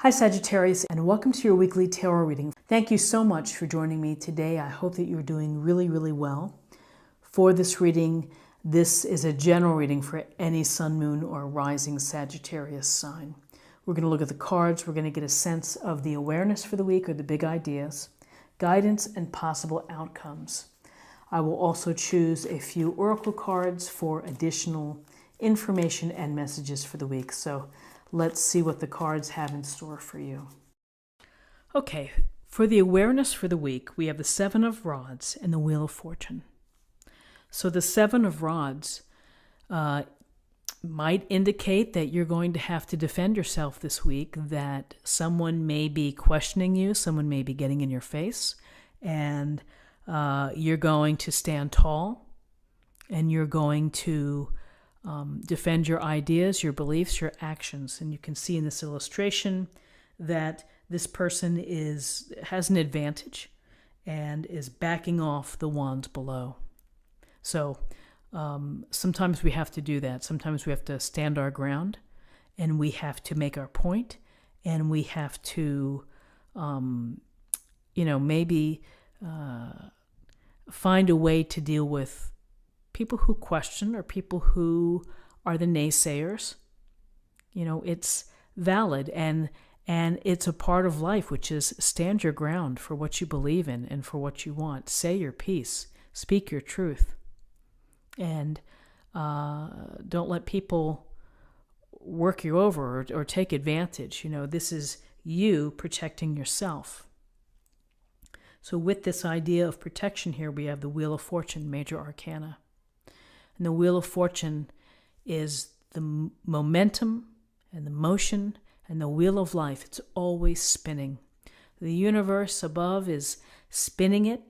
Hi Sagittarius, and welcome to your weekly tarot reading. Thank you so much for joining me today. I hope that you're doing really well. For this reading, this is a general reading for any sun, moon, or rising Sagittarius sign. We're going to look at the cards. We're going to get a sense of the awareness for the week or the big ideas, guidance, and possible outcomes. I will also choose a few oracle cards for additional information and messages for the week. So let's see what the cards have in store for you. Okay, for the awareness for the week, we have the Seven of Rods and the Wheel of Fortune. So the Seven of Rods might indicate that you're going to have to defend yourself this week, that someone may be questioning you, someone may be getting in your face, and you're going to stand tall, and you're going to defend your ideas, your beliefs, your actions. And you can see in this illustration that this person has an advantage and is backing off the wands below. So sometimes we have to do that. Sometimes we have to stand our ground, and we have to make our point, and we have to, maybe find a way to deal with people who question or people who are the naysayers. It's valid and it's a part of life, which is stand your ground for what you believe in and for what you want. Say your piece, speak your truth, and don't let people work you over or take advantage. This is you protecting yourself. So with this idea of protection here, we have the Wheel of Fortune, major arcana. And the Wheel of Fortune is the momentum and the motion and the wheel of life. It's always spinning. The universe above is spinning it,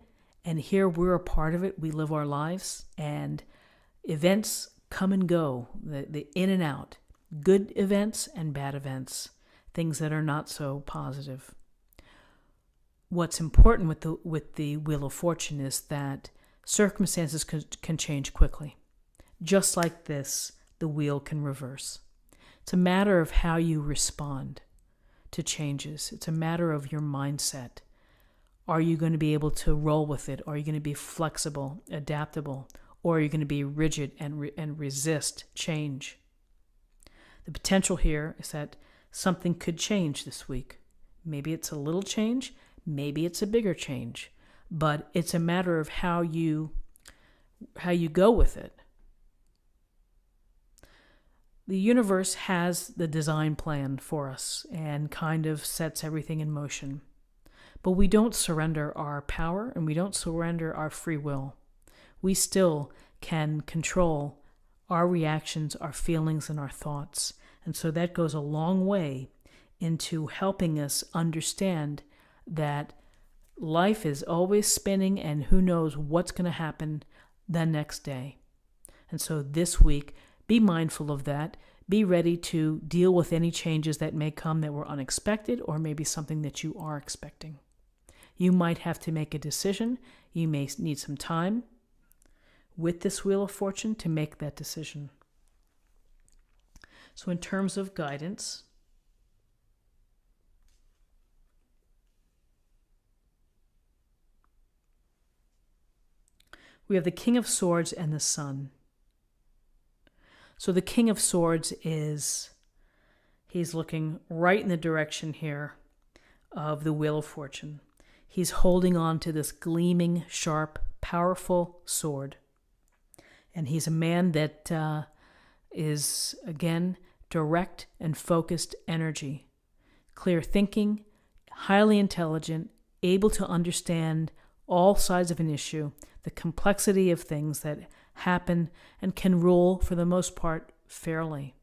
and here we're a part of it. We live our lives, and events come and go, the in and out, good events and bad events, things that are not so positive. What's important with the Wheel of Fortune is that circumstances can change quickly. Just like this, the wheel can reverse. It's a matter of how you respond to changes. It's a matter of your mindset. Are you going to be able to roll with it? Are you going to be flexible, adaptable? Or are you going to be rigid and resist change? The potential here is that something could change this week. Maybe it's a little change. Maybe it's a bigger change. But it's a matter of how you go with it. The universe has the design plan for us and kind of sets everything in motion. But we don't surrender our power, and we don't surrender our free will. We still can control our reactions, our feelings, and our thoughts. And so that goes a long way into helping us understand that life is always spinning, and who knows what's going to happen the next day. And so this week, be mindful of that. Be ready to deal with any changes that may come that were unexpected, or maybe something that you are expecting. You might have to make a decision. You may need some time with this Wheel of Fortune to make that decision. So in terms of guidance, we have the King of Swords and the Sun. So the King of Swords he's looking right in the direction here of the Wheel of Fortune. He's holding on to this gleaming, sharp, powerful sword. And he's a man that is, again, direct and focused energy. Clear thinking, highly intelligent, able to understand all sides of an issue, the complexity of things that happen, and can rule, for the most part, fairly.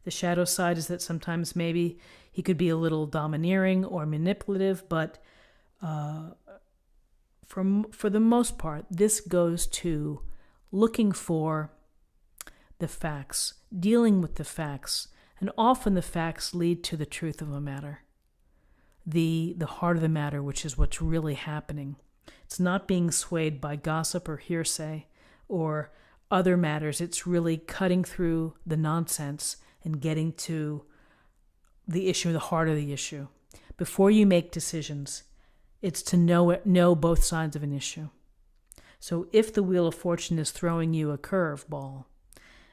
The shadow side is that sometimes maybe he could be a little domineering or manipulative, but for the most part, this goes to looking for the facts, dealing with the facts, and often the facts lead to the truth of a matter, the heart of the matter, which is what's really happening. It's not being swayed by gossip or hearsay or other matters. It's really cutting through the nonsense and getting to the issue, the heart of the issue. Before you make decisions, it's to know both sides of an issue. So if the Wheel of Fortune is throwing you a curveball,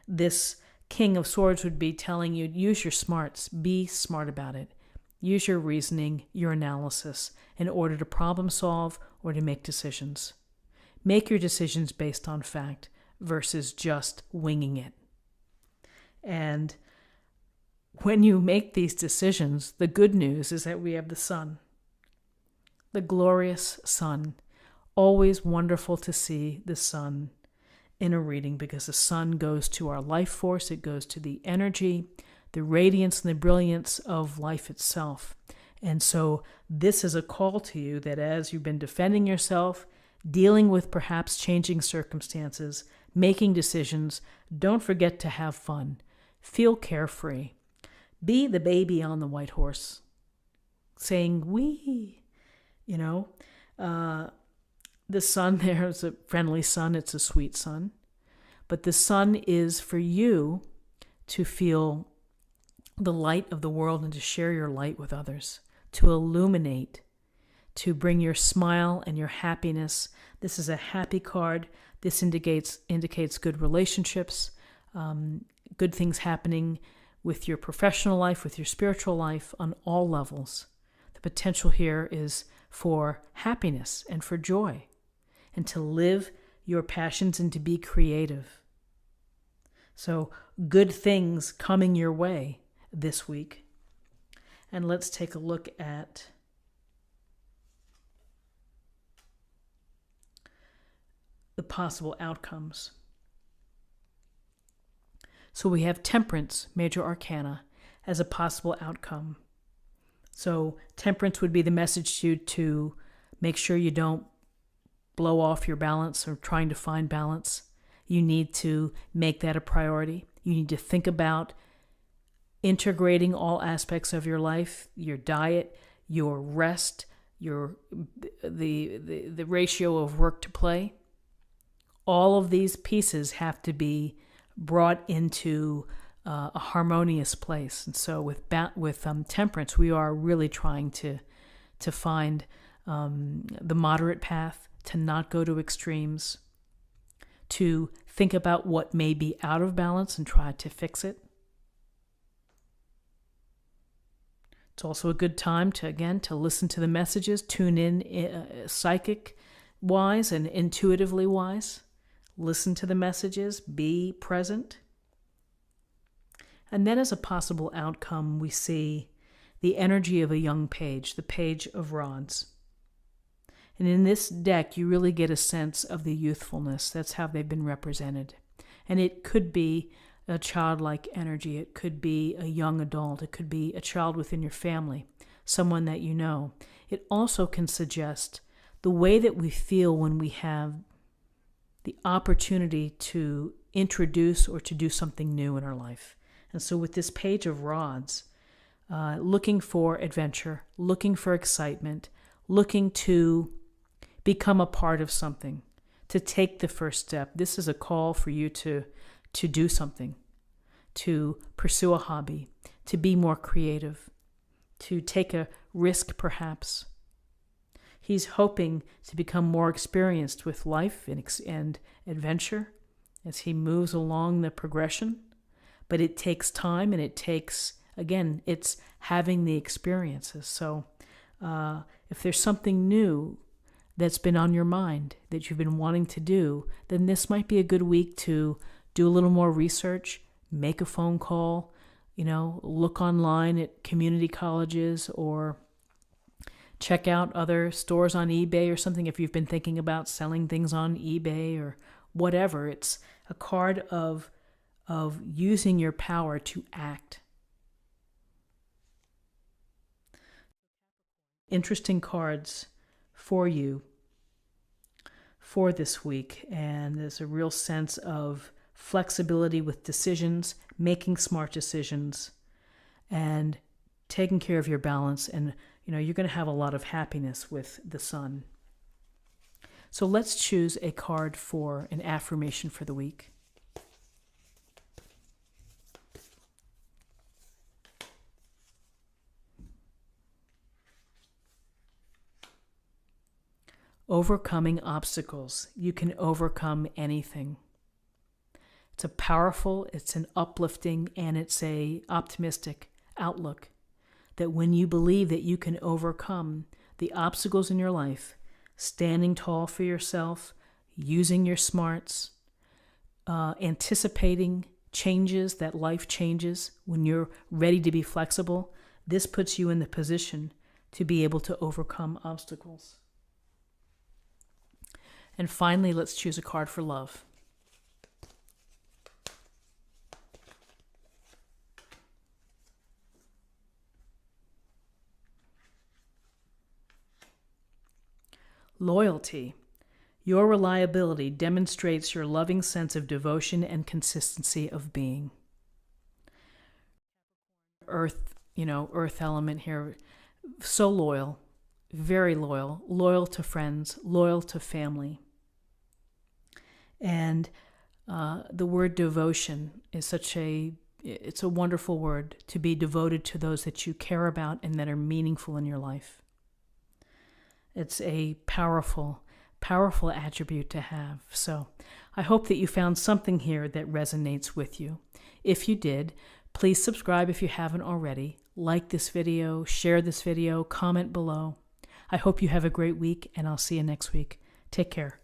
this King of Swords would be telling you, use your smarts, be smart about it. Use your reasoning, your analysis, in order to problem solve or to make decisions. Make your decisions based on fact versus just winging it. And when you make these decisions, the good news is that we have the sun, the glorious sun. Always wonderful to see the sun in a reading, because the sun goes to our life force, it goes to the energy, the radiance and the brilliance of life itself. And so this is a call to you that as you've been defending yourself, dealing with perhaps changing circumstances, making decisions, don't forget to have fun. Feel carefree. Be the baby on the white horse, saying, wee, the sun there is a friendly sun, it's a sweet sun. But the sun is for you to feel the light of the world and to share your light with others, to illuminate, to bring your smile and your happiness. This is a happy card. This indicates good relationships, good things happening with your professional life, with your spiritual life on all levels. The potential here is for happiness and for joy, and to live your passions and to be creative. So good things coming your way this week. And let's take a look at the possible outcomes. So we have Temperance, Major Arcana, as a possible outcome. So Temperance would be the message to you to make sure you don't blow off your balance or trying to find balance. You need to make that a priority. You need to think about integrating all aspects of your life, your diet, your rest, the ratio of work to play. All of these pieces have to be brought into a harmonious place. And so with Temperance, we are really trying to find the moderate path, to not go to extremes, to think about what may be out of balance and try to fix it. It's also a good time to listen to the messages, tune in psychic-wise and intuitively wise. Listen to the messages, be present. And then as a possible outcome, we see the energy of a young page, the Page of Rods. And in this deck, you really get a sense of the youthfulness. That's how they've been represented. And it could be a childlike energy. It could be a young adult. It could be a child within your family, someone that you know. It also can suggest the way that we feel when we have the opportunity to introduce or to do something new in our life. And so with this Page of Rods, looking for adventure, looking for excitement, looking to become a part of something, to take the first step. This is a call for you to do something, to pursue a hobby, to be more creative, to take a risk perhaps. He's hoping to become more experienced with life and adventure as he moves along the progression. But it takes time, and it takes, again, it's having the experiences. So if there's something new that's been on your mind that you've been wanting to do, then this might be a good week to do a little more research, make a phone call, look online at community colleges, or check out other stores on eBay or something if you've been thinking about selling things on eBay or whatever. It's a card of using your power to act. Interesting cards for you for this week, and there's a real sense of flexibility with decisions, making smart decisions, and taking care of your balance. And you're going to have a lot of happiness with the sun. So let's choose a card for an affirmation for the week. overcoming obstacles. You can overcome anything. It's a powerful, it's an uplifting, and it's a optimistic outlook that when you believe that you can overcome the obstacles in your life, standing tall for yourself, using your smarts, anticipating changes, that life changes, when you're ready to be flexible, this puts you in the position to be able to overcome obstacles. And finally, let's choose a card for love. Loyalty. Your reliability demonstrates your loving sense of devotion and consistency of being. Earth element here, so loyal, very loyal, loyal to friends, loyal to family. And the word devotion is it's a wonderful word, to be devoted to those that you care about and that are meaningful in your life. It's a powerful, powerful attribute to have. So I hope that you found something here that resonates with you. If you did, please subscribe if you haven't already. Like this video, share this video, comment below. I hope you have a great week, and I'll see you next week. Take care.